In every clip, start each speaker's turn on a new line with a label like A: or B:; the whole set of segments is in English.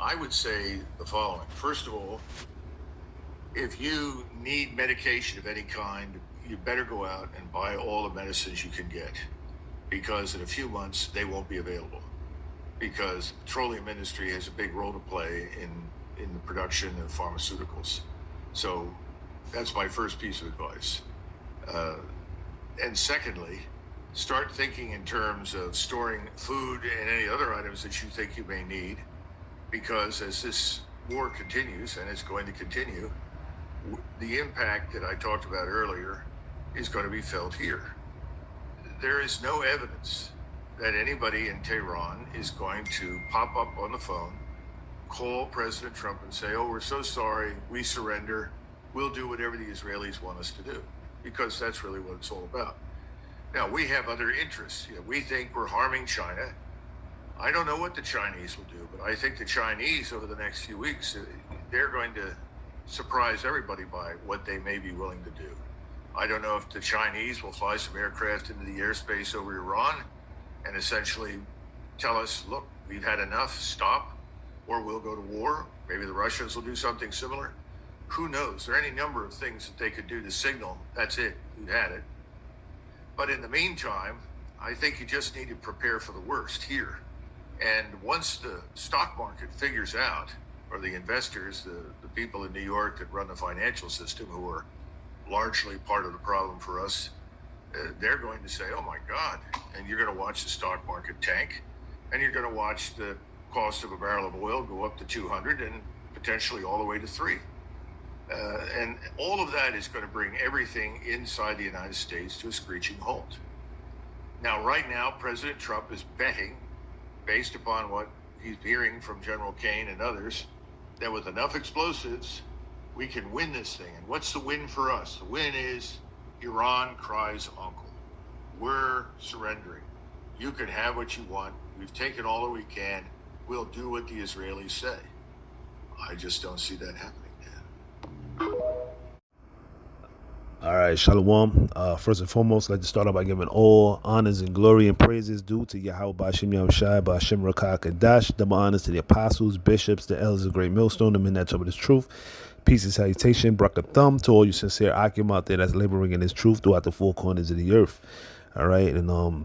A: I would say the following. First of all, if you need medication of any kind, you better go out and buy all the medicines you can get, because in a few months they won't be available, because the petroleum industry has a big role to play in the production of pharmaceuticals. So that's my first piece of advice. Uh, and secondly, start thinking in terms of storing food and any other items that you think you may need, because as this war continues, and it's going to continue, the impact that I talked about earlier is going to be felt here. There is no evidence that anybody in Tehran is going to pop up on the phone, call President Trump and say, "Oh, we're so sorry, we surrender. We'll do whatever the Israelis want us to do," because that's really what it's all about. Now, we have other interests. We think we're harming China. I don't know what the Chinese will do, but I think the Chinese over the next few weeks, they're going to surprise everybody by what they may be willing to do. I don't know if the Chinese will fly some aircraft into the airspace over Iran and essentially tell us, "Look, we've had enough, stop," or we'll go to war. Maybe the Russians will do something similar. Who knows? There are any number of things that they could do to signal, that's it, we've had it. But in the meantime, I think you just need to prepare for the worst here. And once the stock market figures out, or the investors, the people in New York that run the financial system, who are largely part of the problem for us, they're going to say, "Oh my God," and you're going to watch the stock market tank, and you're going to watch the cost of a barrel of oil go up to 200 and potentially all the way to 3. And all of that is going to bring everything inside the United States to a screeching halt. Now, right now, President Trump is betting, based upon what he's hearing from General Kane and others, that with enough explosives, we can win this thing. And what's the win for us? The win is Iran cries uncle. We're surrendering. You can have what you want. We've taken all that we can. We'll do what the Israelis say. I just don't see that happening.
B: All right, Shalom. First and foremost, I'd like to start off by giving all honors and glory and praises due to Yahweh Bashim Yahushai, Bashim Rakah Kadash. Double honors to the apostles, bishops, the elders of Great Millstone, the men that talk this truth. Peace and salutation, Brakathum, to all you sincere Akim out there that's laboring in this truth throughout the four corners of the earth. All right, and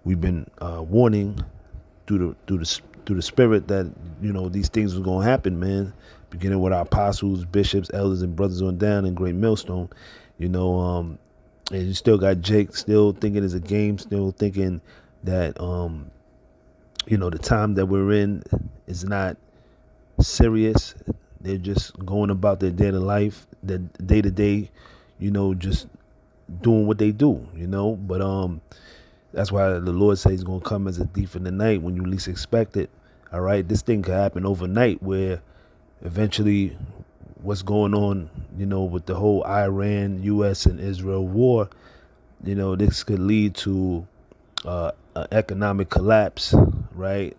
B: we've been warning through the spirit that these things was gonna happen, man. Beginning with our apostles, bishops, elders, and brothers on down in Great Millstone, and you still got Jake still thinking it's a game, still thinking that the time that we're in is not serious. They're just going about their daily life, their day to day, just doing what they do, But that's why the Lord says he's gonna come as a thief in the night when you least expect it. All right, this thing could happen overnight, where eventually what's going on, with the whole Iran, U.S. and Israel war, this could lead to an economic collapse, right?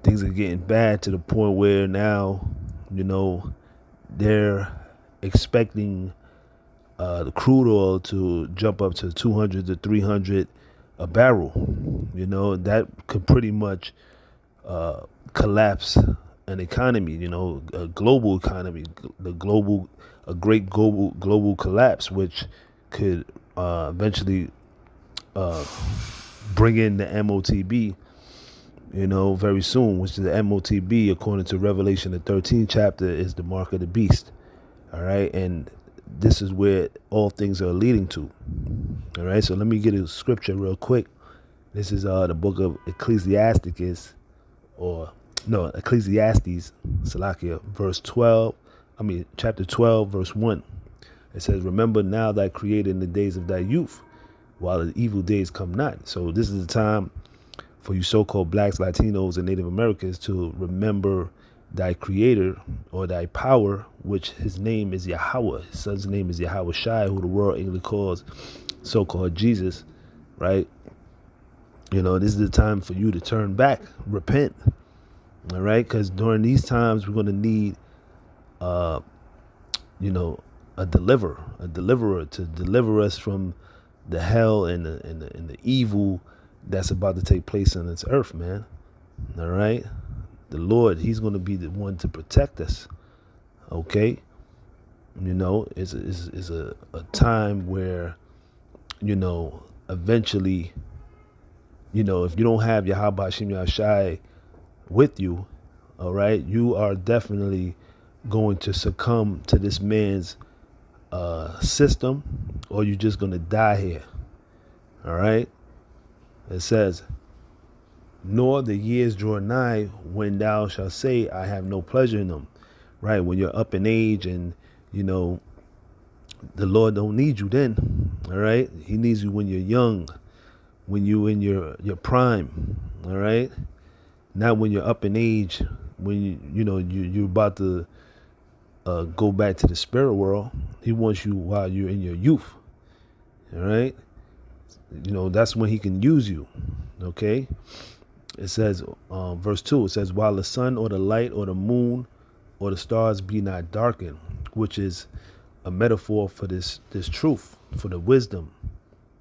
B: Things are getting bad to the point where now, they're expecting the crude oil to jump up to 200 to 300 a barrel. That could pretty much collapse an economy, a global economy, a great global collapse, which could eventually bring in the MOTB, very soon, which is the MOTB, according to Revelation, the 13th chapter, is the mark of the beast. All right. And this is where all things are leading to. All right. So let me get a scripture real quick. This is the book of Ecclesiastes, Salakia, chapter 12, verse 1. It says, "Remember now thy creator in the days of thy youth, while the evil days come not." So this is the time for you so-called blacks, Latinos, and Native Americans to remember thy creator, or thy power, which his name is Yahweh. His son's name is Yahweh Shai, who the world English calls so-called Jesus, right? This is the time for you to turn back, repent. All right, because during these times we're going to need, a deliverer to deliver us from the hell and the evil that's about to take place on this earth, man. All right, the Lord, he's going to be the one to protect us. Okay. You know, it's a time where, you know, eventually, you know, if you don't have Yahweh Hashem Yahshai with you, all right, you are definitely going to succumb to this man's system, or you're just going to die here. All right. It says, nor the years draw nigh when thou shalt say, I have no pleasure in them. Right. When you're up in age and, you know, the Lord don't need you then. All right. He needs you when you're young, when you in your prime. All right. Not when you're up in age, when you're about to go back to the spirit world. He wants you while you're in your youth. All right. You know, that's when he can use you. Okay. It says, verse 2, it says, while the sun or the light or the moon or the stars be not darkened, which is a metaphor for this truth, for the wisdom.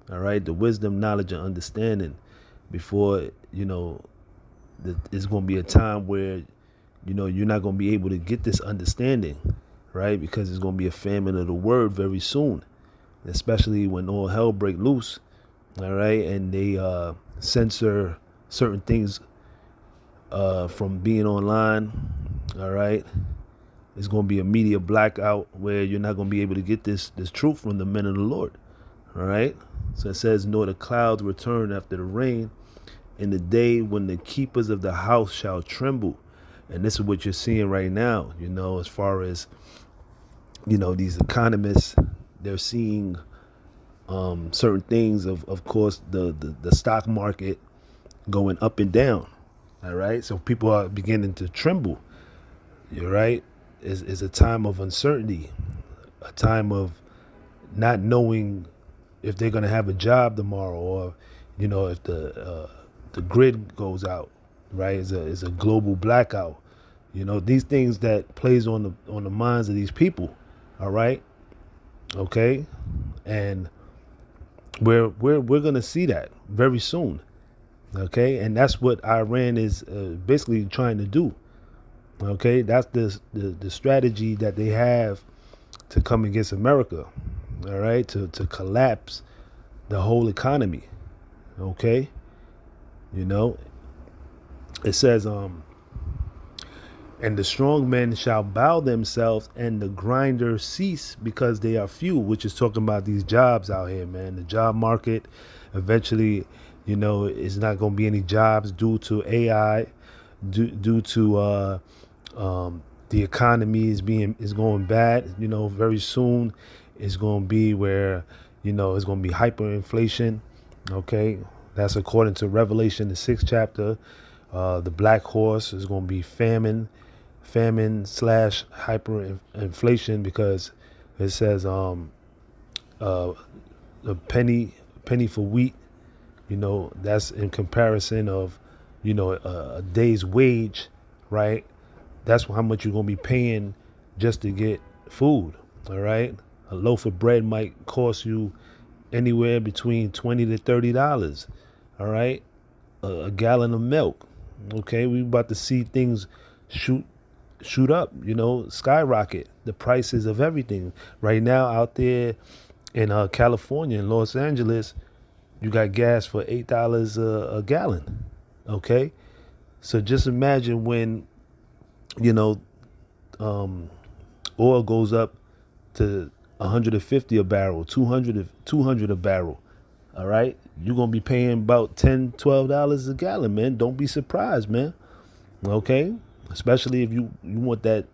B: All right. The wisdom, knowledge, and understanding before, you know, it's going to be a time where, you know, you're not going to be able to get this understanding, right? Because it's going to be a famine of the word very soon, especially when all hell break loose. All right. And they censor certain things from being online. All right. It's going to be a media blackout where you're not going to be able to get this truth from the men of the Lord. All right. So it says, nor the clouds return after the rain, in the day when the keepers of the house shall tremble. And this is what you're seeing right now, you know, as far as, you know, these economists, they're seeing certain things of course, the stock market going up and down. All right. So people are beginning to tremble. You're right. Is a time of uncertainty, a time of not knowing if they're going to have a job tomorrow, or, you know, if the grid goes out, right? Is a global blackout. You know, these things that plays on the minds of these people. All right. Okay. And we're going to see that very soon. Okay. And that's what Iran is basically trying to do. Okay. That's the strategy that they have to come against America. All right. To collapse the whole economy. Okay. You know, it says, and the strong men shall bow themselves, and the grinders cease, because they are few, which is talking about these jobs out here, man. The job market, eventually, you know, it's not going to be any jobs due to AI, due to the economy is going bad. You know, very soon it's going to be where, you know, it's going to be hyperinflation. Okay. That's according to Revelation, the 6th chapter. The black horse is going to be famine / hyperinflation, because it says a penny for wheat. You know, that's in comparison of, you know, a day's wage, right? That's how much you're going to be paying just to get food. All right. A loaf of bread might cost you anywhere between $20 to $30. All right. A gallon of milk. Okay. We about to see things shoot up, you know, skyrocket the prices of everything right now out there in California and Los Angeles. You got gas for $8 a gallon. Okay. So just imagine when, you know, oil goes up to 150 a barrel, 200 a barrel. All right. You're going to be paying about $10, $12 a gallon, man. Don't be surprised, man. Okay. Especially if you want that,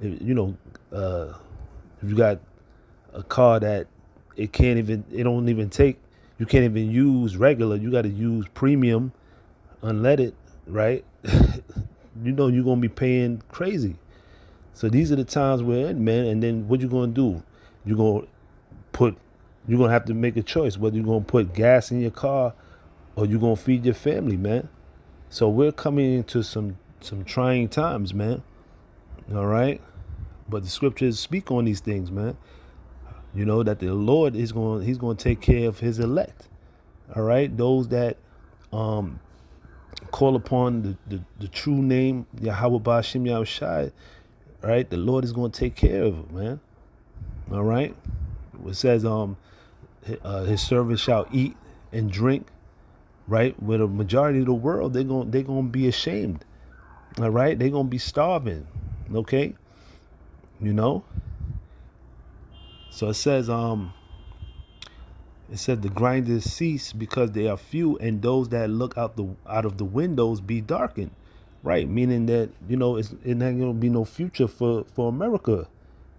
B: you know, if you got a car that you can't even use regular. You got to use premium unleaded, right? You know, you're going to be paying crazy. So these are the times we're in, man. And then what you going to do? You're going to have to make a choice whether you're going to put gas in your car or you're going to feed your family, man. So we're coming into some trying times, man. All right. But the scriptures speak on these things, man. You know, that the Lord he's going to take care of his elect. All right. Those that, call upon the true name, Yahweh Ba'Shem Yahushai, right? The Lord is going to take care of it, man. All right. It says, his servants shall eat and drink, right? With a majority of the world, they're gonna be ashamed. All right, they're gonna be starving. Okay, you know. So it says, the grinders cease because they are few, and those that look out of the windows be darkened. Right, meaning that it's not gonna be no future for America.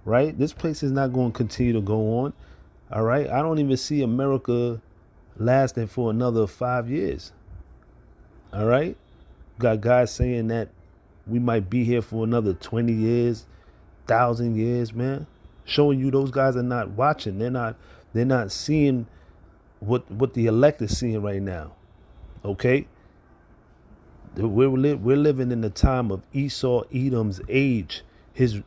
B: Right, this place is not going to continue to go on. All right, I don't even see America lasting for another 5 years. All right, got guys saying that we might be here for another 20 years, 1,000 years, man. Showing you those guys are not watching. They're not seeing what the elect is seeing right now. Okay, we're living in the time of Esau, Edom's age. His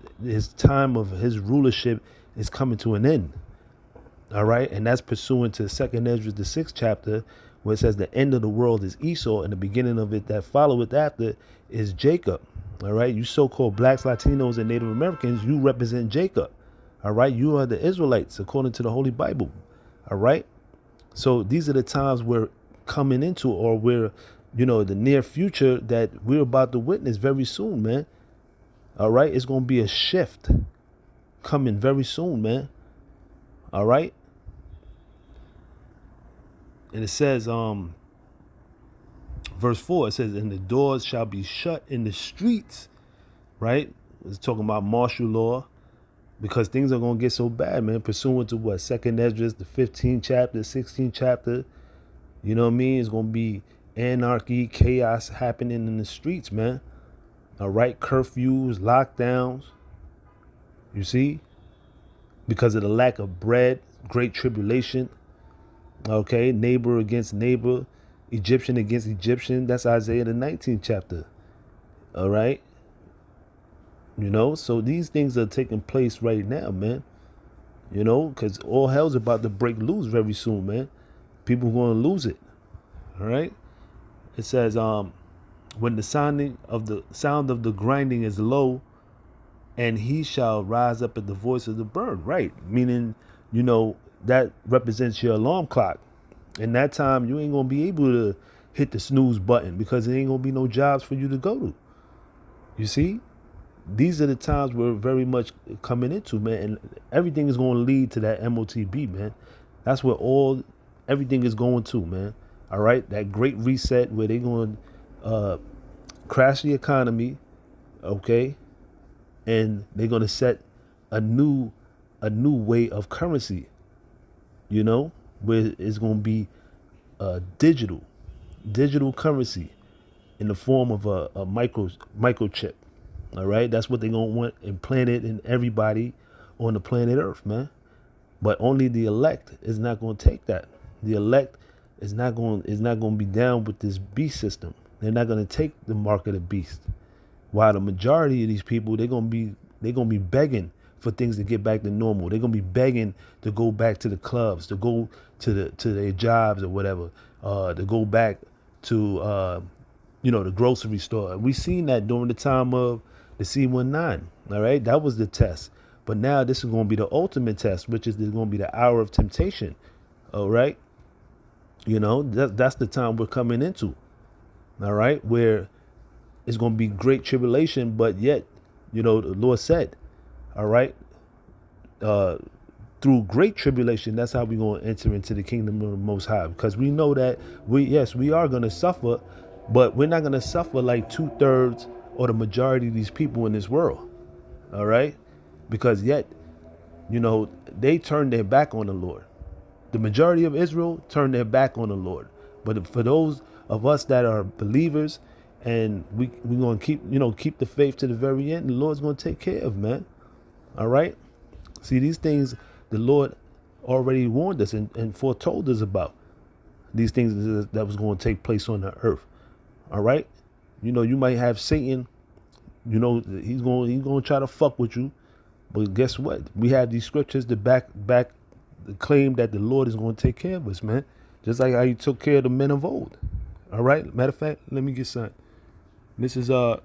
B: time of his rulership is coming to an end. All right, and that's pursuant to 2nd Ezra, the 6th chapter, where it says the end of the world is Esau, and the beginning of it that followeth after is Jacob. All right, you so-called blacks, Latinos, and Native Americans, you represent Jacob. All right, you are the Israelites according to the Holy Bible. All right, so these are the times we're coming into, or we're, the near future that we're about to witness very soon, man. All right, it's gonna be a shift coming very soon, man. All right. And it says, verse 4, it says, and the doors shall be shut in the streets, right? It's talking about martial law, because things are going to get so bad, man, pursuant to what? 2nd Ezra, the 15th chapter, 16th chapter. You know what I mean? It's going to be anarchy, chaos happening in the streets, man. All right, curfews, lockdowns. You see? Because of the lack of bread, great tribulation. Okay, neighbor against neighbor, Egyptian against Egyptian. That's Isaiah the 19th chapter. All right. So these things are taking place right now, man. Because all hell's about to break loose very soon, man. People are going to lose it. All right. It says, when the sound of the grinding is low, and he shall rise up at the voice of the bird. Right. Meaning, that represents your alarm clock. And that time you ain't going to be able to hit the snooze button, because there ain't going to be no jobs for you to go to. You see, these are the times we're very much coming into, man. And everything is going to lead to that MOTB, man. That's where everything is going to, man. All right. That great reset where they're going to crash the economy. Okay. And they're going to set a new way of currency, where it's going to be digital currency in the form of a microchip. All right, that's what they're going to want implanted in everybody on the planet Earth, man. But only the elect is not going to take that. The elect is not going to be down with this beast system. They're not going to take the mark of the beast. While the majority of these people, they're going to be begging for things to get back to normal. They're going to be begging to go back to the clubs, to go to their jobs or whatever, to go back to the grocery store. We seen that during the time of the C-19. All right, that was the test. But now this is going to be the ultimate test, which is going to be the hour of temptation. All right, that's the time we're coming into. All right, where it's going to be great tribulation, but yet, the Lord said, all right, through great tribulation, that's how we're going to enter into the kingdom of the Most High. Because we know that we are going to suffer, but we're not going to suffer like 2/3 or the majority of these people in this world. All right, because yet, they turned their back on the Lord. The majority of Israel turned their back on the Lord. But for those of us that are believers, and we're going to keep the faith to the very end, the Lord's going to take care of, man. All right. See, these things the Lord already warned us and foretold us about. These things that was going to take place on the earth. All right. You might have Satan, he's going to try to fuck with you. But guess what? We have these scriptures to back the claim that the Lord is going to take care of us, man. Just like how he took care of the men of old. All right. Matter of fact, let me get some. This is the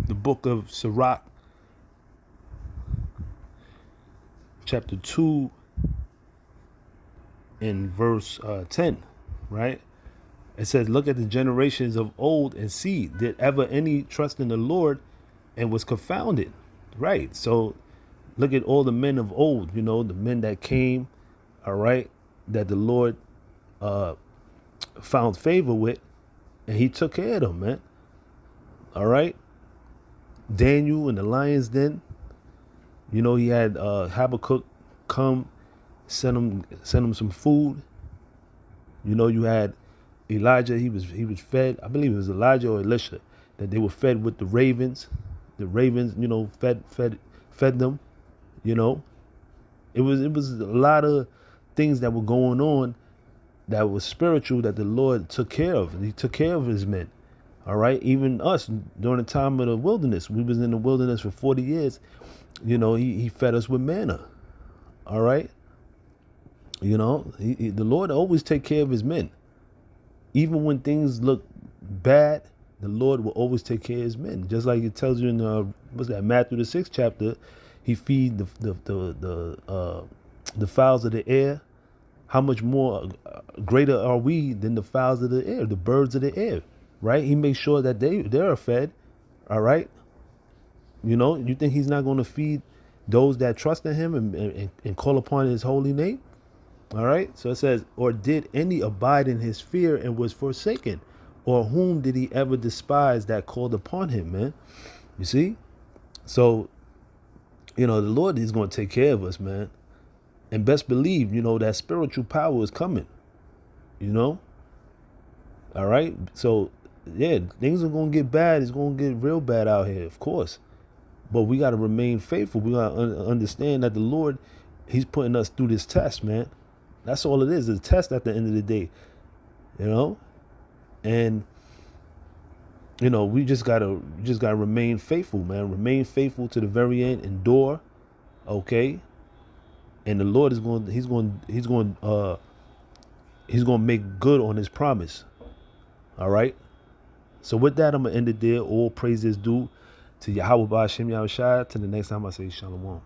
B: book of Sirach, chapter 2 and verse 10, right? It says, look at the generations of old and see, did ever any trust in the Lord and was confounded? Right. So look at all the men of old, the men that came, all right, that the Lord found favor with, and he took care of them, man. All right. Daniel in the lion's den, he had Habakkuk come, send him some food. You had Elijah, he was fed. I believe it was Elijah or Elisha, that they were fed with the ravens. The ravens, fed them. It was a lot of things that were going on that was spiritual that the Lord took care of. And he took care of his men. All right. Even us during the time of the wilderness, we was in the wilderness for 40 years. He fed us with manna. All right. The Lord always take care of his men. Even when things look bad, the Lord will always take care of his men. Just like it tells you in Matthew the 6th chapter, he feed the fowls of the air. How much more greater are we than the fowls of the air, the birds of the air, right? He makes sure that they're fed. All right. You think he's not going to feed those that trust in him and call upon his holy name? All right. So it says, or did any abide in his fear and was forsaken? Or whom did he ever despise that called upon him, man? You see? So, the Lord is going to take care of us, man. And best believe, that spiritual power is coming. All right. So, yeah, things are going to get bad. It's going to get real bad out here, of course. But we got to remain faithful. We got to understand that the Lord, he's putting us through this test, man. That's all it is. It's a test at the end of the day, and we just gotta remain faithful, man. Remain faithful to the very end. Endure, okay. And the Lord is he's going to make good on his promise. All right. So with that, I'm gonna end it there. All praises due to Yahweh Ba'Shem Yahushua. Till the next time I say Shalom.